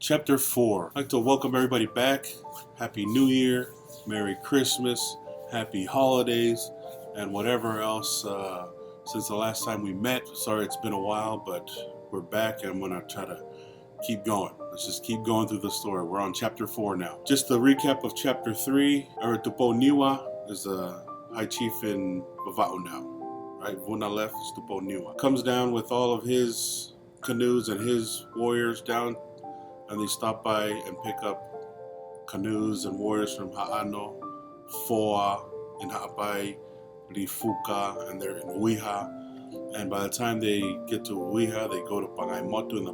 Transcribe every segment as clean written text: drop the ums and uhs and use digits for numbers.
Chapter 4. I'd like to welcome everybody back. Happy New Year, Merry Christmas, Happy Holidays, and whatever else since the last time we met. Sorry it's been a while, but we're back and I'm going to try to keep going. Let's just keep going through the story. We're on Chapter 4 now. Just the recap of Chapter 3. Tupo Niwa is the High Chief in Vava'u now. Right? Vuna left is Tupo Niwa. Comes down with all of his canoes and his warriors down, and they stop by and pick up canoes and warriors from Ha'ano, Foa, in Ha'apai, Lifuka, and they're in Uiha. And by the time they get to Uiha, they go to Pangaimotu, and the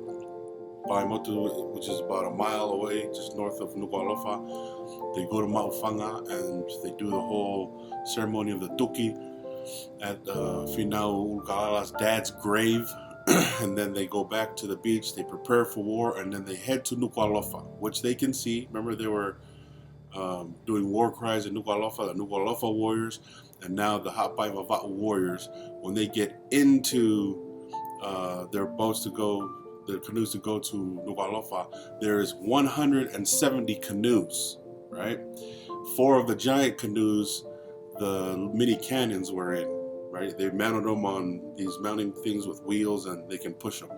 Pangaimotu, which is about a mile away, just north of Nuku'alofa. They go to Ma'ufanga and they do the whole ceremony of the tuki at Finau Ulukalala's dad's grave. And then they go back to the beach, they prepare for war, and then they head to Nuku'alofa, which they can see. Remember, they were doing war cries in Nuku'alofa, the Nuku'alofa warriors, and now the Ha'apai Vava'u warriors. When they get into their boats to go, their canoes to go to Nuku'alofa, there is 170 canoes, right? 4 of the giant canoes, the mini cannons were in. Right? They mounted them on these mounting things with wheels, and they can push them.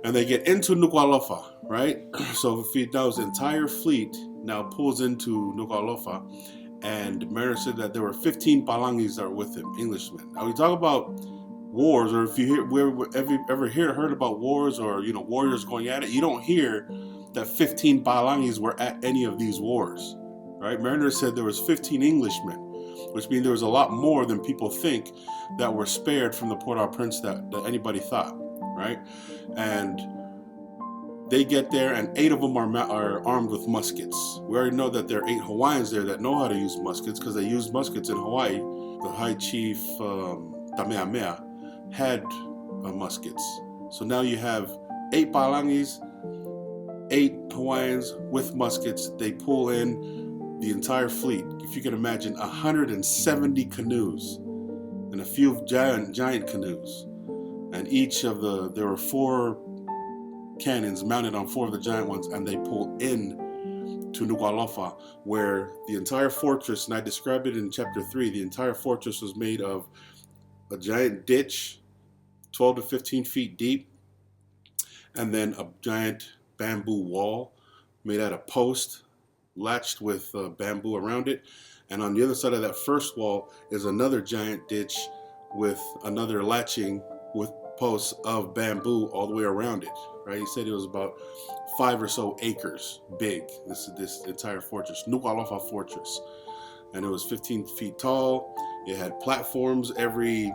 And they get into Nuku'alofa, right? So Finau's entire fleet now pulls into Nuku'alofa, and Mariner said that there were 15 palangis that were with him, Englishmen. Now we talk about wars, or if you heard about wars or warriors going at it, you don't hear that 15 palangis were at any of these wars, right? Mariner said there was 15 Englishmen, which means there was a lot more than people think that were spared from the Port-au-Prince that anybody thought, right? And they get there, and 8 of them are armed with muskets. We already know that there are 8 Hawaiians there that know how to use muskets, because they used muskets in Hawaii. The High Chief Kamehameha had muskets. So now you have 8 palangis, 8 Hawaiians with muskets. They pull in the entire fleet. If you can imagine, 170 canoes and a few giant canoes, and there were 4 cannons mounted on 4 of the giant ones, and they pull in to Nuku'alofa, where the entire fortress, and I described it in Chapter 3, the entire fortress was made of a giant ditch 12 to 15 feet deep, and then a giant bamboo wall made out of post latched with bamboo around it, and on the other side of that first wall is another giant ditch with another latching with posts of bamboo all the way around it, right? He said it was about 5 or so acres big, this entire fortress, Nuku'alofa fortress, and it was 15 feet tall. It had platforms every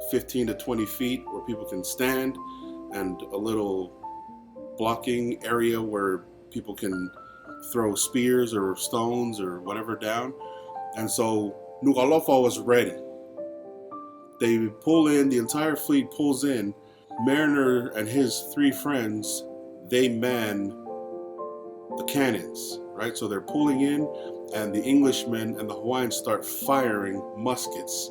15 to 20 feet where people can stand, and a little blocking area where people can throw spears or stones or whatever down. And so Nuku'alofa was ready. They pull in, the entire fleet pulls in. Mariner and his 3 friends, they man the cannons, right? So they're pulling in, and the Englishmen and the Hawaiians start firing muskets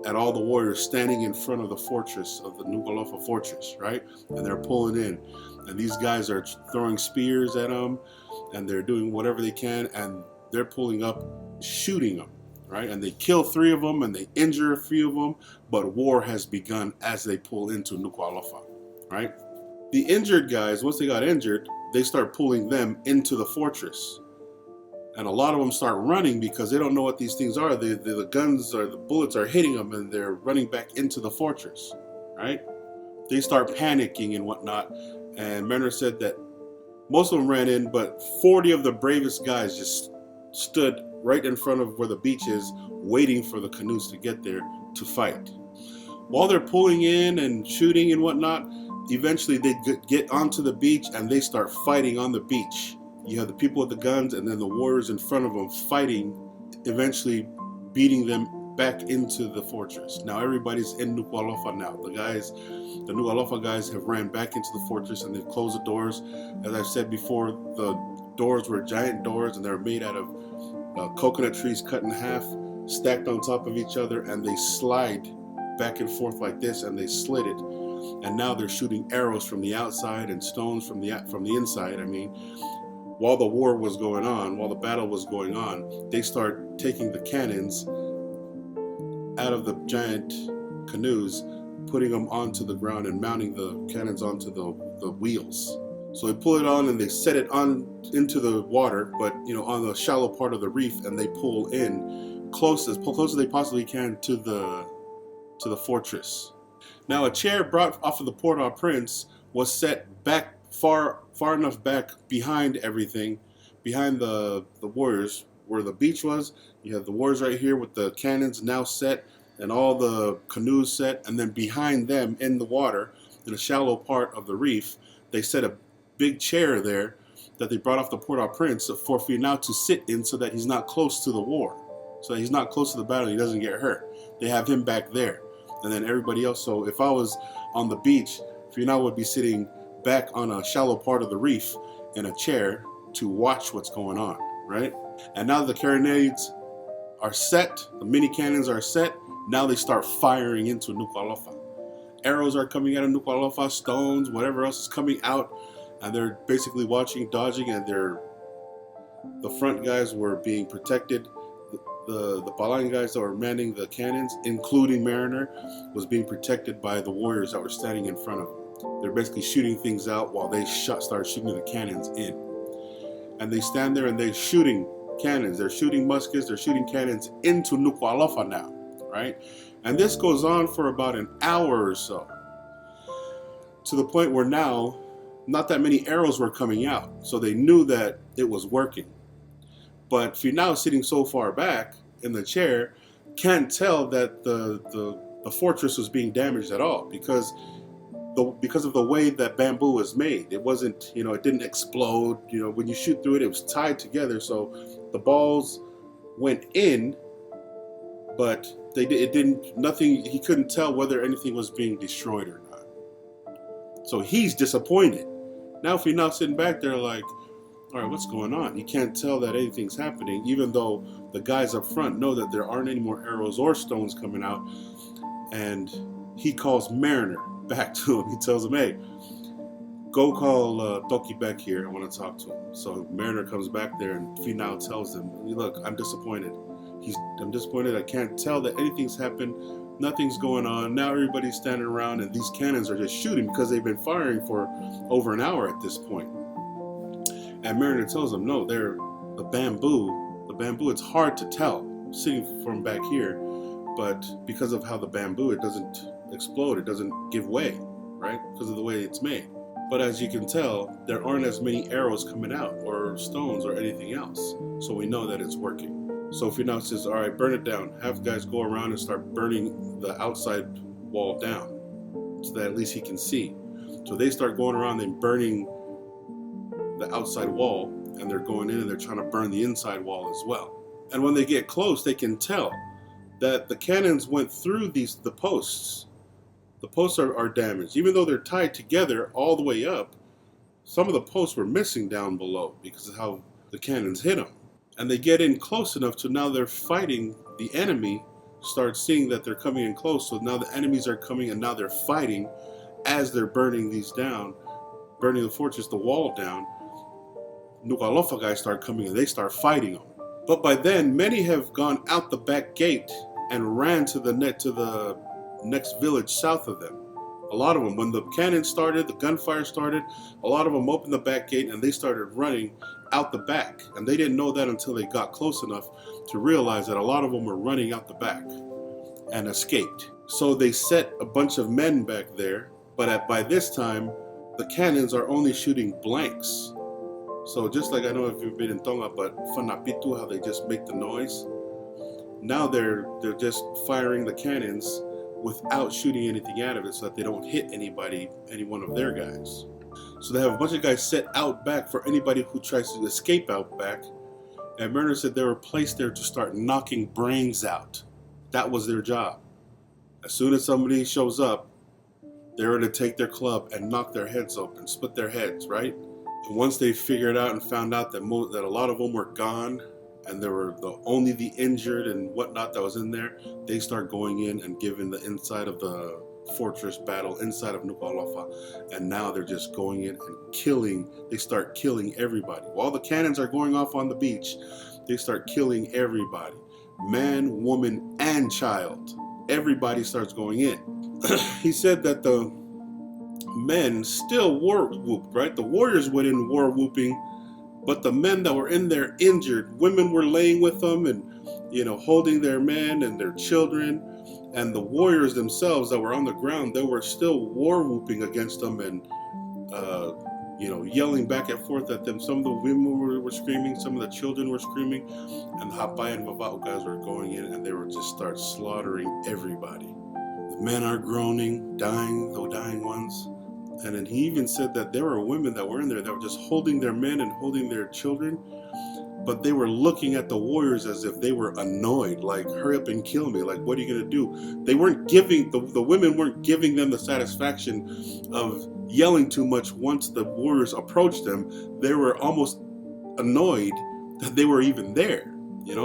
at all the warriors standing in front of the fortress, of the Nuku'alofa fortress, right? And they're pulling in, and these guys are throwing spears at them, and they're doing whatever they can, and they're pulling up, shooting them, right? And they kill 3 of them, and they injure a few of them, but war has begun as they pull into Nuku'alofa, right? The injured guys, once they got injured, they start pulling them into the fortress. And a lot of them start running because they don't know what these things are. The guns or the bullets are hitting them, and they're running back into the fortress, right? They start panicking and whatnot. And Mariner said that most of them ran in, but 40 of the bravest guys just stood right in front of where the beach is, waiting for the canoes to get there to fight. While they're pulling in and shooting and whatnot, eventually they get onto the beach, and they start fighting on the beach. You have the people with the guns, and then the warriors in front of them fighting, eventually beating them back into the fortress. Now everybody's in Nuku'alofa now. The Nuku'alofa guys have ran back into the fortress, and they've closed the doors. As I've said before, the doors were giant doors, and they're made out of coconut trees cut in half, stacked on top of each other, and they slide back and forth like this, and they slid it. and now they're shooting arrows from the outside and stones from the inside. I mean, while the war was going on, while the battle was going on, they start taking the cannons out of the giant canoes, putting them onto the ground and mounting the cannons onto the wheels. So they pull it on and they set it on into the water, but on the shallow part of the reef, and they pull in close as they possibly can to the fortress. Now, a chair brought off of the Port-au-Prince was set back far enough back behind everything, behind the warriors, where the beach was. You have the warriors right here with the cannons now set and all the canoes set, and then behind them in the water, in a shallow part of the reef, they set a big chair there that they brought off the Port-au-Prince for Finau to sit in, so that he's not close to the war, so that he's not close to the battle, he doesn't get hurt. They have him back there, and then everybody else. So if I was on the beach, Finau would be sitting back on a shallow part of the reef in a chair to watch what's going on, right? And now the carronades are set, the mini cannons are set. Now they start firing into Nuku'alofa. Arrows are coming out of Nuku'alofa, stones, whatever else is coming out, and they're basically watching, dodging, and the front guys were being protected. The Palang guys that were manning the cannons, including Mariner, was being protected by the warriors that were standing in front of them. They're basically shooting things out while they start shooting the cannons in. And they stand there and they're shooting cannons, they're shooting muskets, they're shooting cannons into Nuku'alofa now, right? And this goes on for about an hour or so, to the point where now not that many arrows were coming out, so they knew that it was working. But Finau, sitting so far back in the chair, can't tell that the fortress was being damaged at all, because of the way that bamboo was made. It wasn't, it didn't explode. When you shoot through it, it was tied together, so the balls went in, but nothing. He couldn't tell whether anything was being destroyed or not. So he's disappointed. Now Finau sitting back there like, all right, what's going on? He can't tell that anything's happening, even though the guys up front know that there aren't any more arrows or stones coming out. And he calls Mariner back to him. He tells him, hey, go call Toki back here. I want to talk to him. So Mariner comes back there, and Finau tells him, look, I'm disappointed. I'm disappointed. I can't tell that anything's happened. Nothing's going on. Now everybody's standing around, and these cannons are just shooting because they've been firing for over an hour at this point. And Mariner tells him, no, the bamboo, it's hard to tell sitting from back here, but because of how the bamboo, it doesn't explode, it doesn't give way, right? Because of the way it's made. But as you can tell, there aren't as many arrows coming out, or stones, or anything else. So we know that it's working. So Finau says, all right, burn it down. Have guys go around and start burning the outside wall down, so that at least he can see. So they start going around and burning the outside wall, and they're going in and they're trying to burn the inside wall as well. And when they get close, they can tell that the cannons went through the posts. The posts are damaged. Even though they're tied together all the way up, some of the posts were missing down below because of how the cannons hit them. And they get in close enough to now they're fighting the enemy, start seeing that they're coming in close. So now the enemies are coming, and now they're fighting as they're burning these down, burning the fortress, the wall down. Nuku'alofa guys start coming and they start fighting them. But by then, many have gone out the back gate and ran to the next village south of them. A lot of them, when the cannon started, the gunfire started, a lot of them opened the back gate and they started running out the back. And they didn't know that until they got close enough to realize that a lot of them were running out the back and escaped. So they set a bunch of men back there, but by this time, the cannons are only shooting blanks. So just like, I know if you've been in Tonga, but whanapitu, how they just make the noise. Now they're just firing the cannons without shooting anything out of it, so that they don't hit anybody, any one of their guys. So they have a bunch of guys set out back for anybody who tries to escape out back. And Mariner said they were placed there to start knocking brains out. That was their job. As soon as somebody shows up, they're going to take their club and knock their heads open, split their heads, right? And once they figured out and found out that a lot of them were gone, and there were only the injured and whatnot that was in there, they start going in and giving the inside of the fortress battle inside of Nuku'alofa, and now they're just going in and killing. They start killing everybody. While the cannons are going off on the beach, they start killing everybody. Man, woman, and child. Everybody starts going in. He said that the men still war whooped, right? The warriors went in war whooping, but the men that were in there injured, women were laying with them and, holding their men and their children. And the warriors themselves that were on the ground, they were still war whooping against them and, yelling back and forth at them. Some of the women were screaming, some of the children were screaming, and the Hapai and Vava'u guys were going in and they were just start slaughtering everybody. The men are groaning, dying, the dying ones. And then he even said that there were women that were in there that were just holding their men and holding their children, but they were looking at the warriors as if they were annoyed, like, hurry up and kill me, like, what are you going to do? They weren't giving, the women weren't giving them the satisfaction of yelling too much. Once the warriors approached them, they were almost annoyed that they were even there,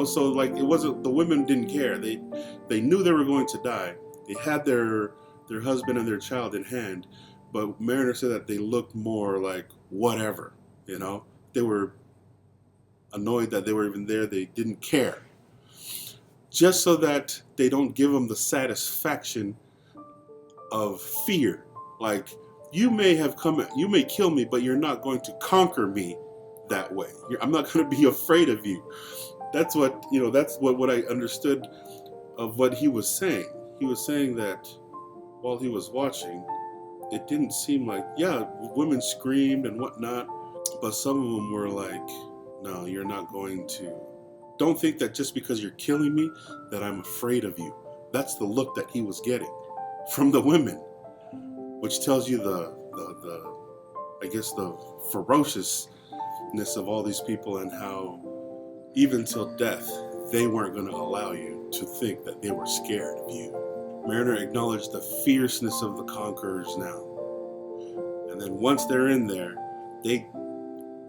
so like it wasn't, the women didn't care. They knew they were going to die. They had their husband and their child in hand, but Mariner said that they looked more like whatever, they were annoyed that they were even there. They didn't care, just so that they don't give them the satisfaction of fear. Like, you may kill me, but you're not going to conquer me that way. I'm not going to be afraid of you. That's what, that's what I understood of what he was saying. He was saying that while he was watching, it didn't seem like, women screamed and whatnot, but some of them were like, no, you're not going to. Don't think that just because you're killing me that I'm afraid of you. That's the look that he was getting from the women, which tells you the ferociousness of all these people, and how even till death, they weren't going to allow you to think that they were scared of you. Mariner acknowledged the fierceness of the conquerors now. And then once they're in there, they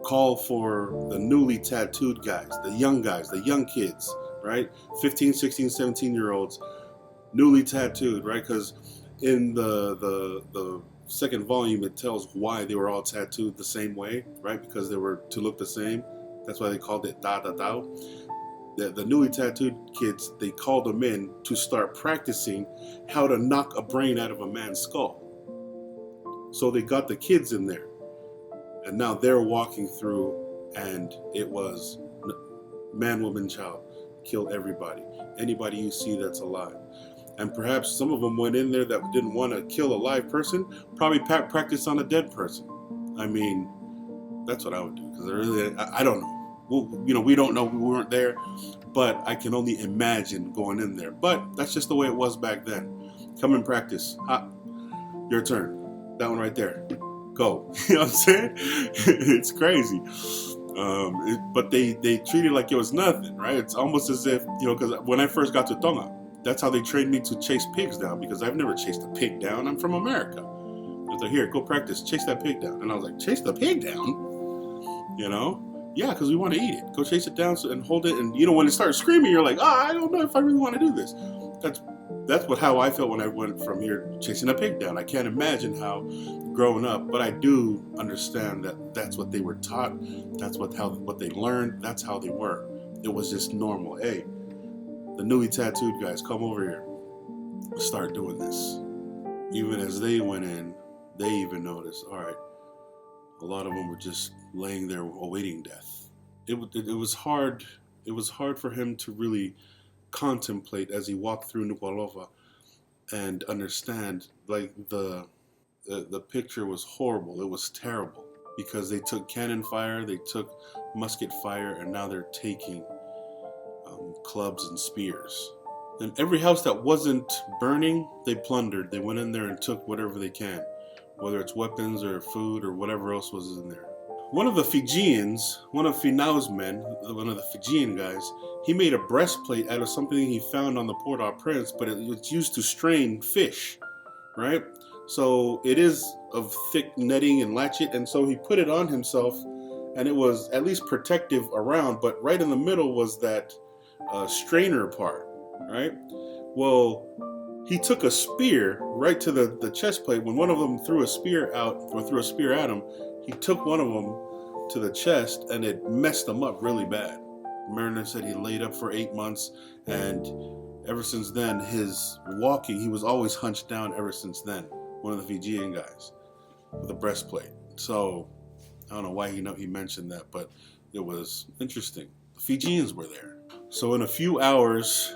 call for the newly tattooed guys, the young kids, right? 15, 16, 17-year-olds, newly tattooed, right? Because in the second volume, it tells why they were all tattooed the same way, right? Because they were to look the same. That's why they called it da da da. The newly tattooed kids, they called them in to start practicing how to knock a brain out of a man's skull. So they got the kids in there, and now they're walking through, and it was man, woman, child, kill everybody, anybody you see that's alive. And perhaps some of them went in there that didn't want to kill a live person, probably practice on a dead person. I mean, that's what I would do, because I don't know. Well, we don't know, we weren't there, but I can only imagine going in there. But that's just the way it was back then. Come and practice. Your turn. That one right there. Go. You know what I'm saying? It's crazy. But they treat it like it was nothing, right? It's almost as if, because when I first got to Tonga, that's how they trained me to chase pigs down, because I've never chased a pig down. I'm from America. It's like, here, go practice, chase that pig down. And I was like, chase the pig down? Yeah, because we want to eat it. Go chase it down and hold it. And, when it starts screaming, you're like, I don't know if I really want to do this. That's how I felt when I went from here chasing a pig down. I can't imagine how growing up, but I do understand that that's what they were taught. That's what they learned. That's how they were. It was just normal. Hey, the newly tattooed guys, come over here. Start doing this. Even as they went in, they even noticed, all right, a lot of them were just laying there awaiting death. It was hard. It was hard for him to really contemplate as he walked through Nuku'alofa and understand. Like, the picture was horrible. It was terrible, because they took cannon fire, they took musket fire, and now they're taking clubs and spears. And every house that wasn't burning, they plundered. They went in there and took whatever they can, whether it's weapons or food or whatever else was in there. One of the Fijians, one of Finau's men, one of the Fijian guys, he made a breastplate out of something he found on the Port-au-Prince, but it was used to strain fish, right? So it is of thick netting and latchet, and so he put it on himself, and it was at least protective around, but right in the middle was that strainer part, right? Well, he took a spear right to the chest plate. When one of them threw a spear out, or threw a spear at him, he took one of them to the chest, and it messed him up really bad. Mariner said he laid up for 8 months, and ever since then, his walking, he was always hunched down ever since then. One of the Fijian guys with a breastplate. So I don't know why he mentioned that, but it was interesting. The Fijians were there. So in a few hours,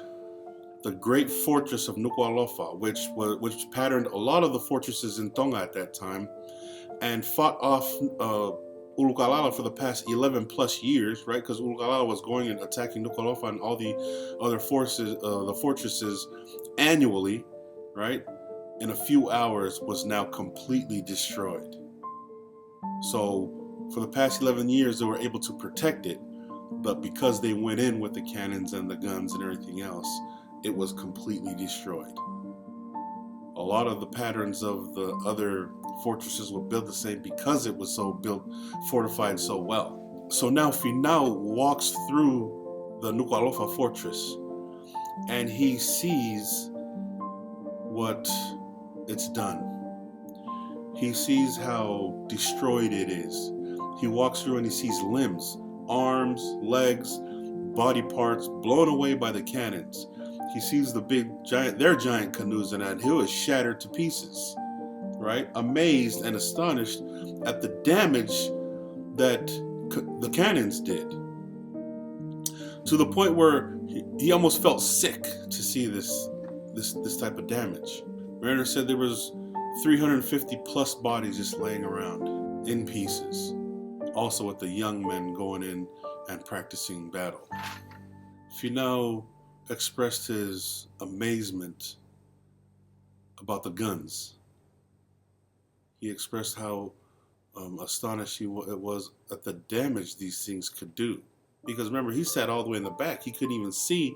the great fortress of Nuku'alofa, which patterned a lot of the fortresses in Tonga at that time, and fought off Ulukalala for the past 11 plus years, right? Because Ulukalala was going and attacking Nuku'alofa and all the other forces, the fortresses annually, right? In a few hours was now completely destroyed. So for the past 11 years, they were able to protect it, but because they went in with the cannons and the guns and everything else, it was completely destroyed. A lot of the patterns of the other fortresses were built the same because it was so fortified so well. So now Finau walks through the Nuku'alofa fortress, and he sees what it's done. He sees how destroyed it is. He walks through and he sees limbs, arms, legs, body parts blown away by the cannons. He sees their giant canoes, and he was shattered to pieces, right? Amazed and astonished at the damage that the cannons did, to the point where he almost felt sick to see this type of damage. Mariner said there was 350 plus bodies just laying around in pieces. Also with the young men going in and practicing battle. Finau expressed his amazement about the guns. He expressed how astonished it was at the damage these things could do. Because remember, he sat all the way in the back. He couldn't even see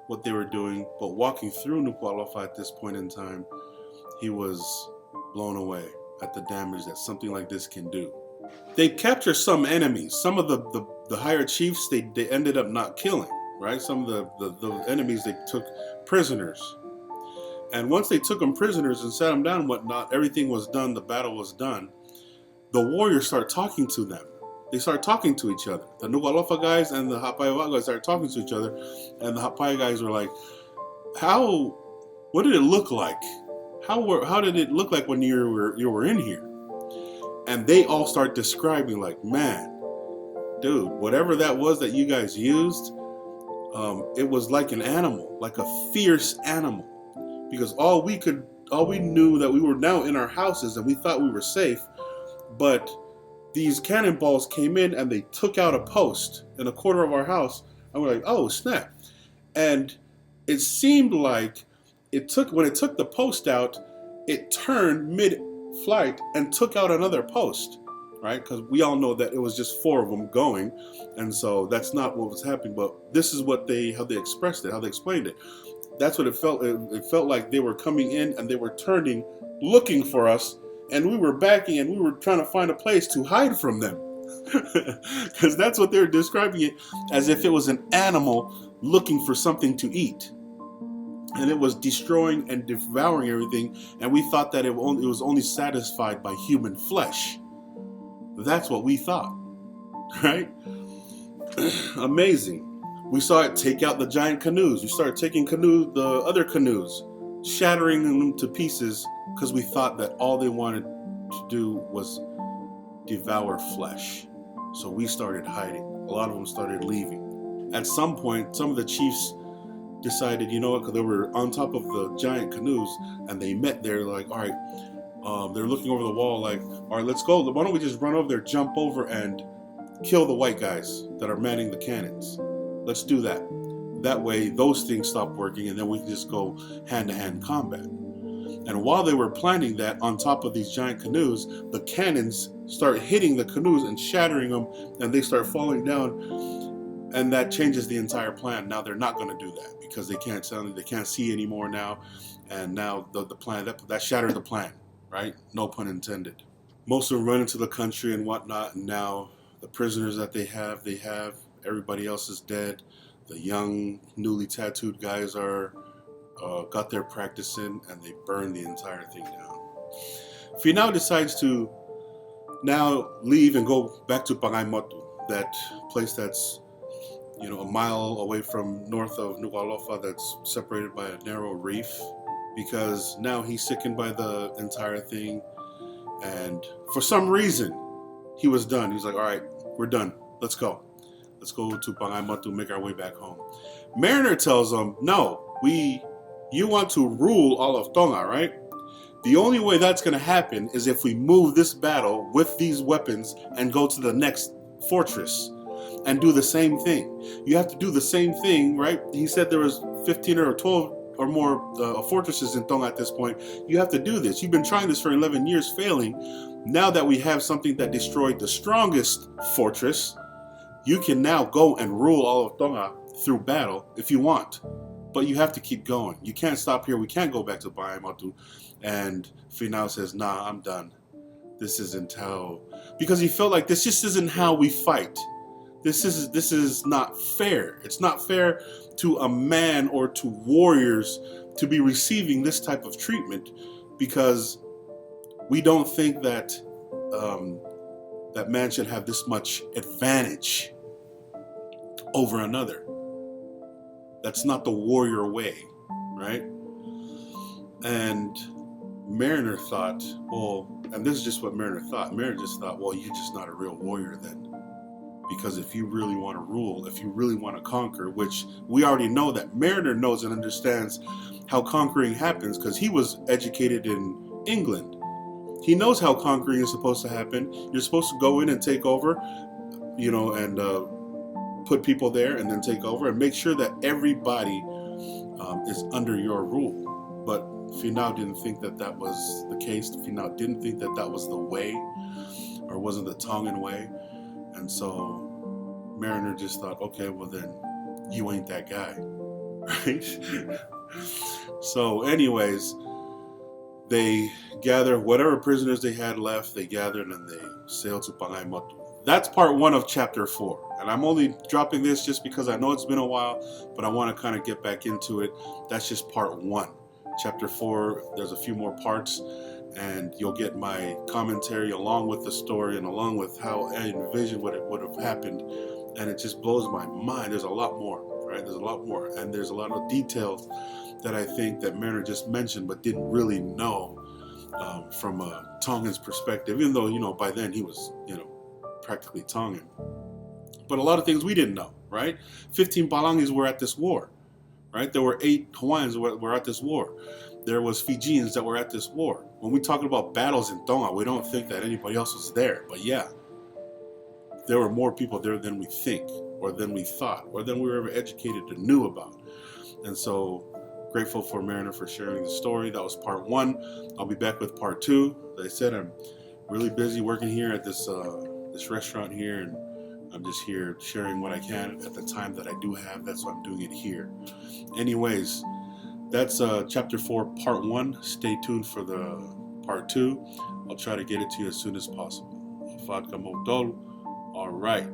what they were doing, but walking through Nuku'alofa at this point in time, he was blown away at the damage that something like this can do. They captured some enemies. Some of the higher chiefs, they ended up not killing, right? Some of the enemies they took prisoners. And once they took them prisoners and sat them down and whatnot, everything was done, the battle was done. The warriors start talking to them. They start talking to each other. The Nuku'alofa guys and the Ha'apaiwa guys started talking to each other, and the Ha'apai guys were like, what did it look like? How did it look like when you were in here? And they all start describing like, man, dude, whatever that was that you guys used, it was like an animal, like a fierce animal. Because all we knew that we were now in our houses and we thought we were safe, but these cannonballs came in and they took out a post in a corner of our house, and we're like, oh snap. And it seemed like when it took the post out, it turned mid-flight and took out another post, right? Because we all know that it was just 4 of them going, and so that's not what was happening. But this is how they expressed it, how they explained it. That's what it felt. It felt like they were coming in and they were turning, looking for us, and we were backing and we were trying to find a place to hide from them. Because that's what they were describing it, as if it was an animal looking for something to eat. And it was destroying and devouring everything, and we thought that it was only satisfied by human flesh. That's what we thought, right? Amazing. We saw it take out the giant canoes. We started taking the other canoes, shattering them to pieces, because we thought that all they wanted to do was devour flesh. So we started hiding. A lot of them started leaving. At some point, some of the chiefs decided, you know what, because they were on top of the giant canoes, and they met there like, all right, they're looking over the wall like, all right, let's go. Why don't we just run over there, jump over, and kill the white guys that are manning the cannons? Let's do that. That way, those things stop working, and then we can just go hand-to-hand combat. And while they were planning that on top of these giant canoes, the cannons start hitting the canoes and shattering them, and they start falling down. And that changes the entire plan. Now they're not going to do that because they can't see anymore now. And now the plan that shattered the plan, right? No pun intended. Most of them run into the country and whatnot, and now the prisoners that they have. Everybody else is dead. The young, newly tattooed guys are got their practice in, and they burned the entire thing down. Finau decides to now leave and go back to Pangaimotu, that place that's a mile away from north of Nuku'alofa, that's separated by a narrow reef, because now he's sickened by the entire thing, and for some reason he was done. He's like, all right, we're done. Let's go to Pangaimotu, make our way back home. Mariner tells him, no, you want to rule all of Tonga, right? The only way that's going to happen is if we move this battle with these weapons and go to the next fortress and do the same thing. You have to do the same thing, right? He said there was 15 or 12 or more fortresses in Tonga at this point. You have to do this. You've been trying this for 11 years, failing. Now that we have something that destroyed the strongest fortress, you can now go and rule all of Tonga through battle if you want. But you have to keep going. You can't stop here. We can't go back to Pangaimotu. And Finau says, nah, I'm done. This isn't how... Because he felt like this just isn't how we fight. This is not fair. It's not fair to a man or to warriors to be receiving this type of treatment, because we don't think that that man should have this much advantage over another. That's not the warrior way, right? And Mariner thought, well, and this is just what Mariner thought. Mariner just thought, well, you're just not a real warrior then. Because if you really want to rule, if you really want to conquer, which we already know that Mariner knows and understands how conquering happens, because he was educated in England. He knows how conquering is supposed to happen. You're supposed to go in and take over, and put people there and then take over and make sure that everybody is under your rule. But Finau didn't think that that was the case. Finau didn't think that that was the way, or wasn't the Tongan way. And so Mariner just thought, okay, well then, you ain't that guy, right? So anyways, they gather whatever prisoners they had left, they gathered and they sailed to Pangaimotu. That's part 1 of chapter 4. And I'm only dropping this just because I know it's been a while, but I want to kind of get back into it. That's just part 1. Chapter 4, there's a few more parts, and you'll get my commentary along with the story and along with how I envision what it would have happened. And it just blows my mind. There's a lot more, right? There's a lot more. And there's a lot of details that I think that Mariner just mentioned but didn't really know from a Tongan's perspective, even though, by then he was, practically Tongan. But a lot of things we didn't know, right? 15 Palangis were at this war, right? There were 8 Hawaiians that were at this war. There was Fijians that were at this war. When we talk about battles in Tonga, we don't think that anybody else was there. But yeah, there were more people there than we think, or than we thought, or than we were ever educated or knew about. And so grateful for Mariner for sharing the story. That was part 1. I'll be back with part 2. As I said, I'm really busy working here at this restaurant here, and I'm just here sharing what I can at the time that I do have. That's why I'm doing it here. Anyways, that's chapter 4, part 1. Stay tuned for the part 2. I'll try to get it to you as soon as possible. All right.